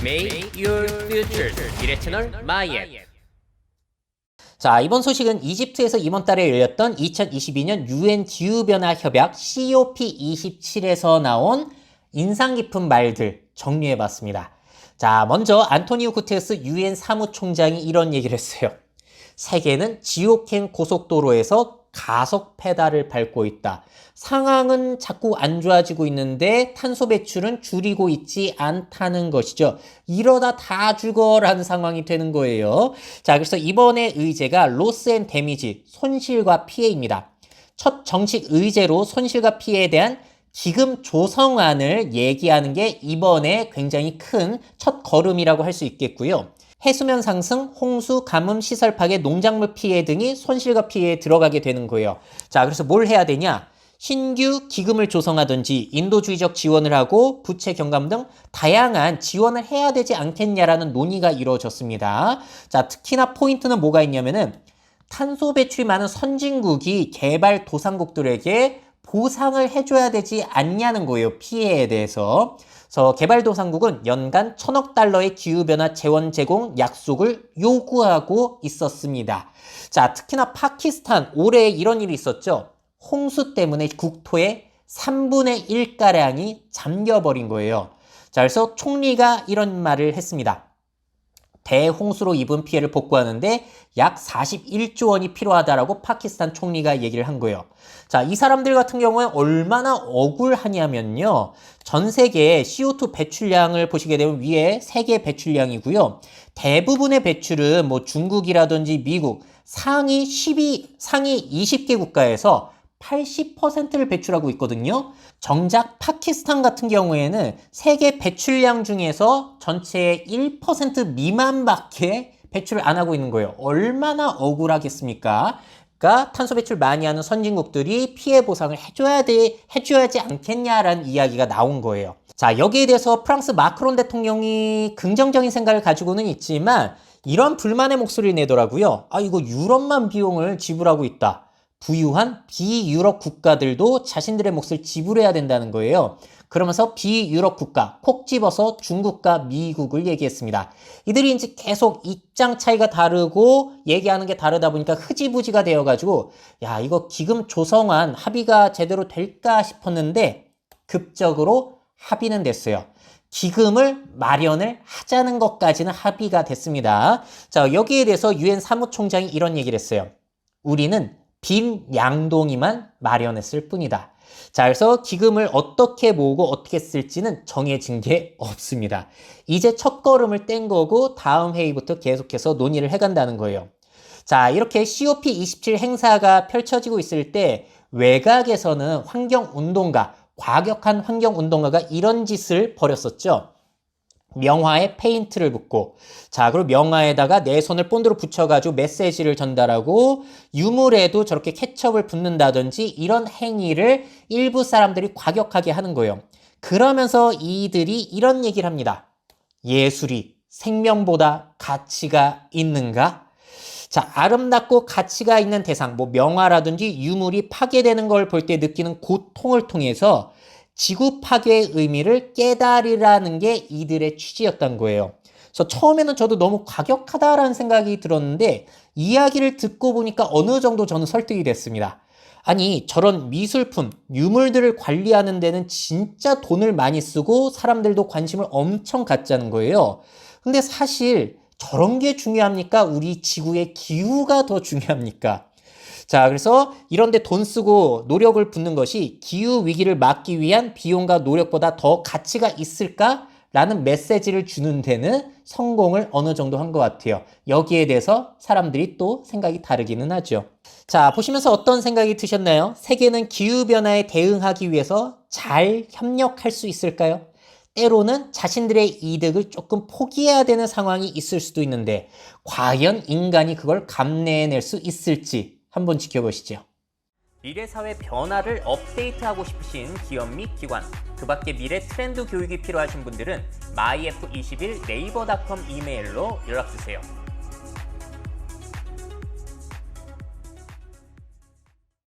Make your future. 미래 채널 마이앱. 자, 이번 소식은 이집트에서 이번 달에 열렸던 2022년 UN 기후변화 협약 COP27에서 나온 인상 깊은 말들 정리해봤습니다. 자, 먼저 안토니오 구테레스 UN 사무총장이 이런 얘기를 했어요. 세계는 지옥행 고속도로에서 가속 페달을 밟고 있다. 상황은 자꾸 안 좋아지고 있는데 탄소 배출은 줄이고 있지 않다는 것이죠. 이러다 다 죽어라는 상황이 되는 거예요. 자, 그래서 이번에 의제가 로스 앤 데미지, 손실과 피해입니다. 첫 정식 의제로 손실과 피해에 대한 기금 조성안을 얘기하는 게 이번에 굉장히 큰 첫 걸음이라고 할 수 있겠고요. 해수면 상승, 홍수, 가뭄, 시설 파괴, 농작물 피해 등이 손실과 피해에 들어가게 되는 거예요. 자, 그래서 뭘 해야 되냐? 신규 기금을 조성하든지 인도주의적 지원을 하고 부채 경감 등 다양한 지원을 해야 되지 않겠냐라는 논의가 이루어졌습니다. 자, 특히나 포인트는 뭐가 있냐면은 탄소 배출이 많은 선진국이 개발도상국들에게 보상을 해줘야 되지 않냐는 거예요. 피해에 대해서. 그래서 개발도상국은 연간 1,000억 달러의 기후변화 재원 제공 약속을 요구하고 있었습니다. 자, 특히나 파키스탄 올해 이런 일이 있었죠. 홍수 때문에 국토의 3분의 1가량이 잠겨버린 거예요. 자, 그래서 총리가 이런 말을 했습니다. 대홍수로 입은 피해를 복구하는데 약 41조 원이 필요하다라고 파키스탄 총리가 얘기를 한 거예요. 자, 이 사람들 같은 경우에 얼마나 억울하냐면요. 전 세계 CO2 배출량을 보시게 되면 위에 세계 배출량이고요. 대부분의 배출은 뭐 중국이라든지 미국 상위 20개 국가에서 80%를 배출하고 있거든요. 정작 파키스탄 같은 경우에는 세계 배출량 중에서 전체의 1% 미만밖에 배출을 안 하고 있는 거예요. 얼마나 억울하겠습니까? 그러니까 탄소 배출 많이 하는 선진국들이 피해 보상을 해줘야지 않겠냐라는 이야기가 나온 거예요. 자, 여기에 대해서 프랑스 마크론 대통령이 긍정적인 생각을 가지고는 있지만 이런 불만의 목소리를 내더라고요. 아, 이거 유럽만 비용을 지불하고 있다. 부유한 비유럽 국가들도 자신들의 몫을 지불해야 된다는 거예요. 그러면서 비유럽 국가, 콕 집어서 중국과 미국을 얘기했습니다. 이들이 이제 계속 입장 차이가 다르고 얘기하는 게 다르다 보니까 흐지부지가 되어가지고 야, 이거 기금 조성안 합의가 제대로 될까 싶었는데 급적으로 합의는 됐어요. 기금을 마련을 하자는 것까지는 합의가 됐습니다. 자, 여기에 대해서 UN 사무총장이 이런 얘기를 했어요. 우리는 빈 양동이만 마련했을 뿐이다. 자, 그래서 기금을 어떻게 모으고 어떻게 쓸지는 정해진 게 없습니다. 이제 첫걸음을 뗀 거고 다음 회의부터 계속해서 논의를 해간다는 거예요. 자, 이렇게 COP27 행사가 펼쳐지고 있을 때 외곽에서는 환경운동가, 과격한 환경운동가가 이런 짓을 벌였었죠. 명화에 페인트를 붓고, 자, 그리고 명화에다가 내 손을 본드로 붙여가지고 메시지를 전달하고 유물에도 저렇게 케첩을 붓는다든지 이런 행위를 일부 사람들이 과격하게 하는 거예요. 그러면서 이들이 이런 얘기를 합니다. 예술이 생명보다 가치가 있는가? 자, 아름답고 가치가 있는 대상, 뭐 명화라든지 유물이 파괴되는 걸 볼 때 느끼는 고통을 통해서 지구 파괴의 의미를 깨달으라는 게 이들의 취지였던 거예요. 그래서 처음에는 저도 너무 과격하다라는 생각이 들었는데 이야기를 듣고 보니까 어느 정도 저는 설득이 됐습니다. 아니, 저런 미술품, 유물들을 관리하는 데는 진짜 돈을 많이 쓰고 사람들도 관심을 엄청 갖자는 거예요. 근데 사실 저런 게 중요합니까? 우리 지구의 기후가 더 중요합니까? 자, 그래서 이런데 돈 쓰고 노력을 붓는 것이 기후 위기를 막기 위한 비용과 노력보다 더 가치가 있을까라는 메시지를 주는 데는 성공을 어느 정도 한 것 같아요. 여기에 대해서 사람들이 또 생각이 다르기는 하죠. 자, 보시면서 어떤 생각이 드셨나요? 세계는 기후변화에 대응하기 위해서 잘 협력할 수 있을까요? 때로는 자신들의 이득을 조금 포기해야 되는 상황이 있을 수도 있는데 과연 인간이 그걸 감내해낼 수 있을지 한번 지켜보시죠. 미래 사회 변화를 업데이트하고 싶으신 기업 및 기관, 그 밖에 미래 트렌드 교육이 필요하신 분들은 myf21 네이버닷컴 이메일로 연락주세요.